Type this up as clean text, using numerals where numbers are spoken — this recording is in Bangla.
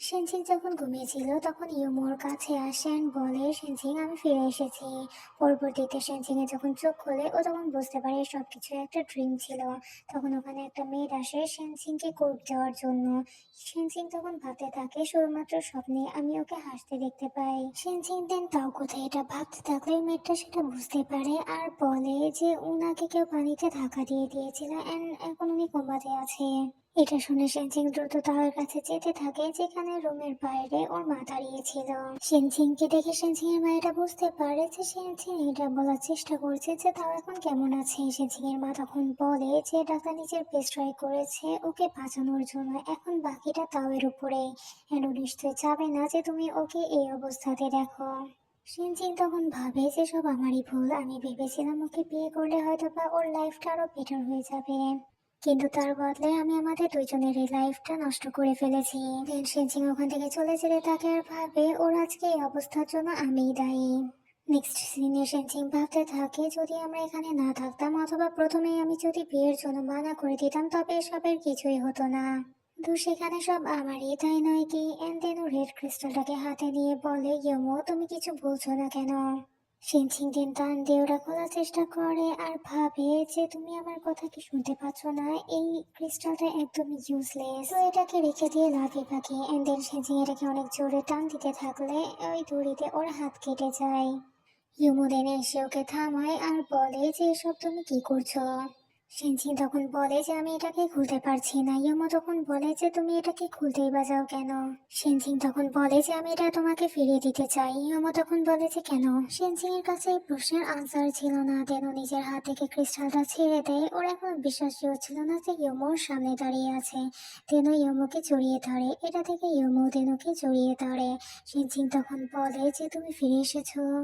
সেনজিং যখন ঘুমিয়েছিল তখন ইউমোর কাছে আসে and বলে, সেনজিং আমি ফিরে এসেছি। পরবর্তীতে সেনজিং এর যখন চোখ খোলে ও তখন বুঝতে পারে সবকিছু একটা ড্রিম ছিল। তখন ওখানে একটা মেয়ে আসে সেনজিং কে কোড দেওয়ার জন্য। সেনজিং তখন ভাবতে থাকে শুধুমাত্র স্বপ্নে আমি ওকে হাসতে দেখতে পাই। সেনজিং দেন তাও কোথায় এটা ভাবতে থাকলে ওই মেয়েটা সেটা বুঝতে পারে আর বলে যে উনাকে কেউ পানিতে ধাক্কা দিয়ে দিয়েছিল এন্ড এখন উনি কোমাতে আছে। এটা শুনে সেনজিং দ্রুত তার কাছে যেতে থাকে যেখানে রুমের বাইরে ওর মা দাঁড়িয়েছিল। সেনজিংকে দেখে সেনজিং এর মা এটা বুঝতে পারে যে সেনজিং এটা বলার চেষ্টা করছে যে তাও এখন কেমন আছে। সেনজিং এর মা তখন বলে যে ডাক্তার নিজের বেস্ট ট্রাই করেছে ওকে বাঁচানোর জন্য, এখন বাকিটা তাওয়ের উপরে। এন্ড ও নিশ্চয় চাবে না যে তুমি ওকে এই অবস্থাতে দেখো। সেনজিং তখন ভাবে যে সব আমারই ভুল, আমি ভেবেছিলাম ওকে বিয়ে করলে হয়তো বা ওর লাইফটা আরো বেটার হয়ে যাবে, কিন্তু তার বদলে আমি আমাদের দুইজনের এই লাইফটা নষ্ট করে ফেলেছি। দেন সেনজিং ওখান থেকে চলে যেতে থাকে আর ভাবে ওর আজকে এই অবস্থার জন্য আমিই দায়ী। নেক্সট সিনে সেনজিং ভাবতে থাকে যদি আমরা এখানে না থাকতাম অথবা প্রথমেই আমি যদি বিয়ের জন্য মানা করে দিতাম তবে এসবের কিছুই হতো না। তো সেখানে সব আমারই, তাই নয় কি? এন্ড দেন ও রেড ক্রিস্টালটাকে হাতে নিয়ে বলে, ইয়োমো তুমি কিছু বলছো না কেন? সেনজিং দিন টান দিয়ে ওটা খোলার চেষ্টা করে আর ভাবে যে তুমি আমার কথা কি শুনতে পাচ্ছ না, এই ক্রিস্টালটা একদম ইউজলেস, তো এটাকে রেখে দিয়ে লাভই বাকি। এন্ড দেন সেনজিং এটাকে অনেক জোরে টান দিতে থাকলে ওই দড়িতে ওর হাত কেটে যায়। ইউমো দেন এসে ওকে থামায় আর বলে যে এসব তুমি কি করছো। সেনজিন তখন বলে যে আমি এটাকে খুলতে পারছি না। ইয়োমো তখন বলে যে তুমি এটাকে খুলতেই বা যাও কেন। সেনজিন তখন বলে যে আমি এটা তোমাকে ফিরিয়ে দিতে চাই। ইয়োমো তখন বলে যে কেন। সেনজিন এর কাছে এই প্রশ্নের আনসার ছিল না। দেন ও নিজের হাত থেকে ক্রিস্টালটা ছেড়ে দেয়। ওর এখন বিশ্বাসই হচ্ছিল না যে ইয়োমো ওর সামনে দাঁড়িয়ে আছে। দেন ও ইয়োমোকে জড়িয়ে ধরে, এটা থেকে ইয়োমো দেন ওকে জড়িয়ে ধরে। সেনজিন তখন বলে যে তুমি ফিরে এসেছো।